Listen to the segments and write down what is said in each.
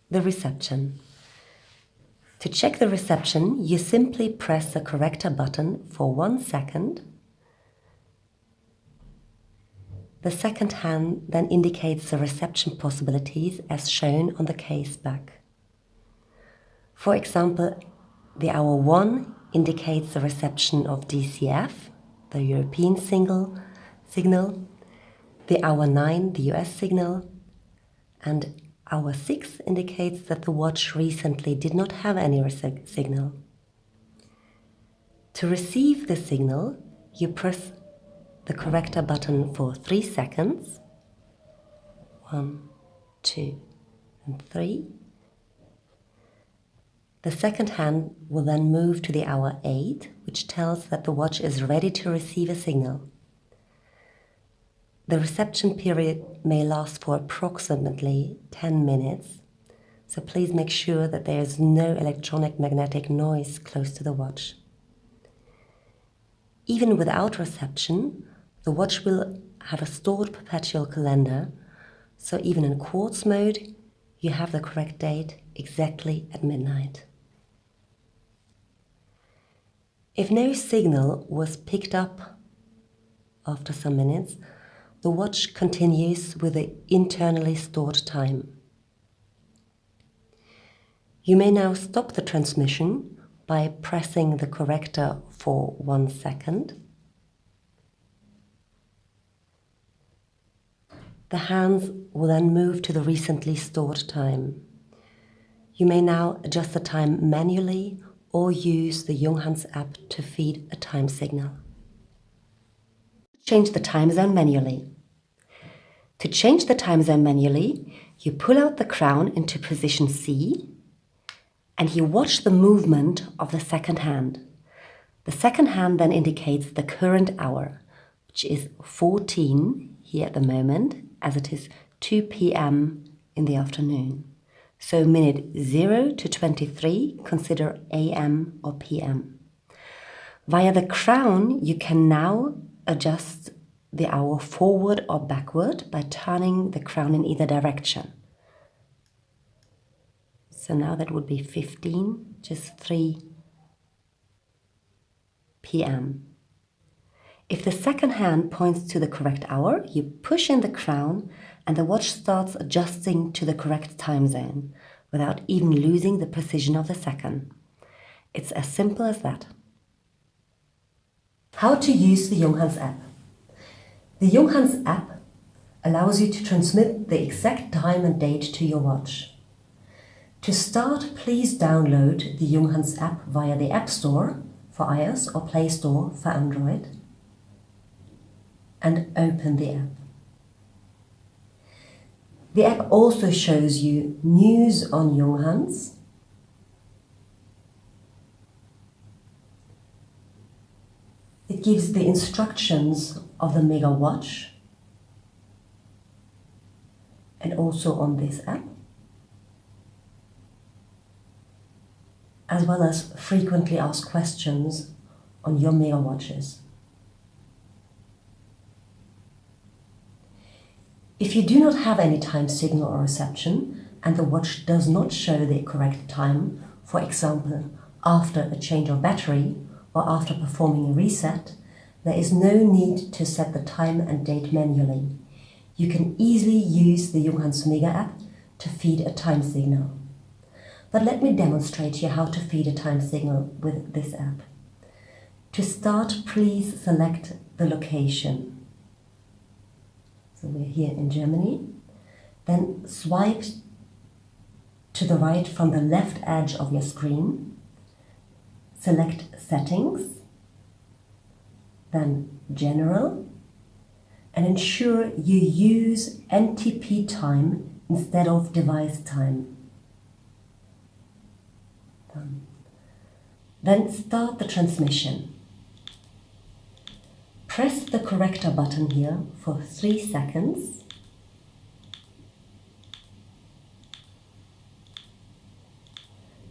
the reception. To check the reception, you simply press the corrector button for 1 second. The second hand then indicates the reception possibilities as shown on the case back. For example, the hour 1 indicates the reception of DCF, the European signal, the hour 9, the US signal, and hour 6 indicates that the watch recently did not have any signal. To receive the signal, you press the corrector button for 3 seconds. 1, 2, and 3. The second hand will then move to the hour 8, which tells that the watch is ready to receive a signal. The reception period may last for approximately 10 minutes, so please make sure that there is no electronic magnetic noise close to the watch. Even without reception, the watch will have a stored perpetual calendar, so even in quartz mode, you have the correct date exactly at midnight. If no signal was picked up after some minutes, the watch continues with the internally stored time. You may now stop the transmission by pressing the corrector for 1 second. The hands will then move to the recently stored time. You may now adjust the time manually or use the Junghans app to feed a time signal. Change the time zone manually. To change the time zone manually, you pull out the crown into position C and you watch the movement of the second hand. The second hand then indicates the current hour, which is 14 here at the moment, as it is 2 p.m. in the afternoon. So minute 0 to 23, consider AM or PM. Via the crown, you can now adjust the hour forward or backward by turning the crown in either direction. So now that would be 15, just 3 p.m. If the second hand points to the correct hour, you push in the crown and the watch starts adjusting to the correct time zone without even losing the precision of the second. It's as simple as that. How to use the Junghans app. The Junghans app allows you to transmit the exact time and date to your watch. To start, please download the Junghans app via the App Store for iOS or Play Store for Android and open the app. The app also shows you news on Junghans, it gives the instructions of the Mega Watch and also on this app, as well as frequently asked questions on your Mega Watches. If you do not have any time signal or reception and the watch does not show the correct time, for example, after a change of battery or after performing a reset, there is no need to set the time and date manually. You can easily use the Junghans MEGA app to feed a time signal. But let me demonstrate to you how to feed a time signal with this app. To start, please select the location. So we're here in Germany. Then swipe to the right from the left edge of your screen. Select Settings, then General, and ensure you use NTP time instead of device time. Done. Then start the transmission. Press the corrector button here for 3 seconds.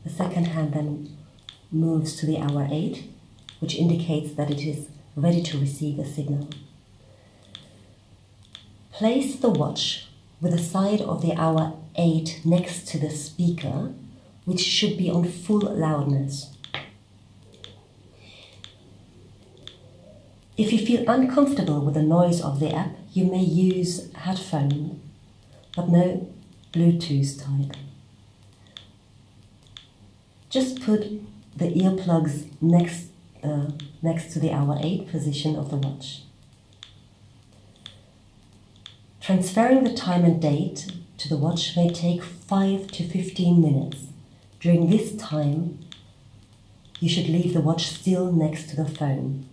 The second hand then moves to the hour 8, which indicates that it is ready to receive a signal. Place the watch with the side of the hour 8 next to the speaker, which should be on full loudness. If you feel uncomfortable with the noise of the app, you may use headphone, but no Bluetooth type. Just put the earplugs next to the hour 8 position of the watch. Transferring the time and date to the watch may take 5 to 15 minutes. During this time, you should leave the watch still next to the phone.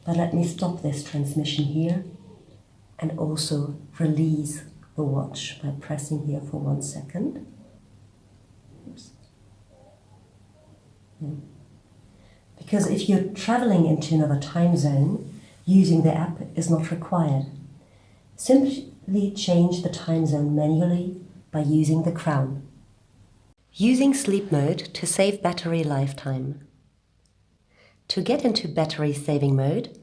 But let me stop this transmission here and also release the watch by pressing here for 1 second. Oops. Because if you're traveling into another time zone, using the app is not required. Simply change the time zone manually by using the crown. Using sleep mode to save battery lifetime. To get into battery saving mode,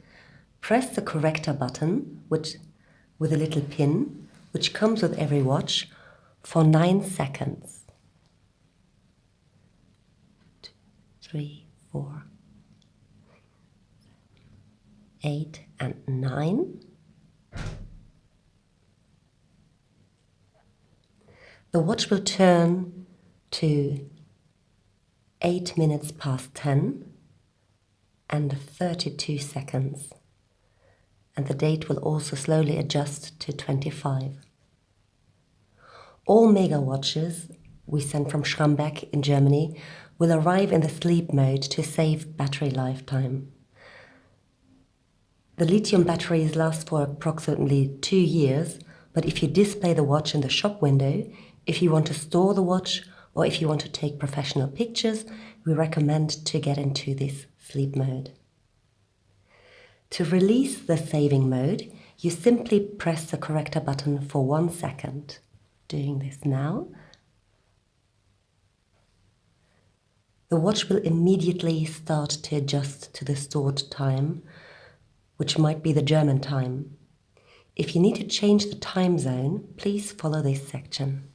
press the corrector button with a little pin, which comes with every watch, for 9 seconds. 2, 3, 4, 8 and 9. The watch will turn to 8 minutes past 10 and 32 seconds. And the date will also slowly adjust to 25. All Mega watches we send from Schramberg in Germany will arrive in the sleep mode to save battery lifetime. The lithium batteries last for approximately 2 years, but if you display the watch in the shop window, if you want to store the watch or if you want to take professional pictures, we recommend to get into this sleep mode. To release the saving mode, you simply press the corrector button for 1 second. Doing this now. The watch will immediately start to adjust to the stored time, which might be the German time. If you need to change the time zone, please follow this section.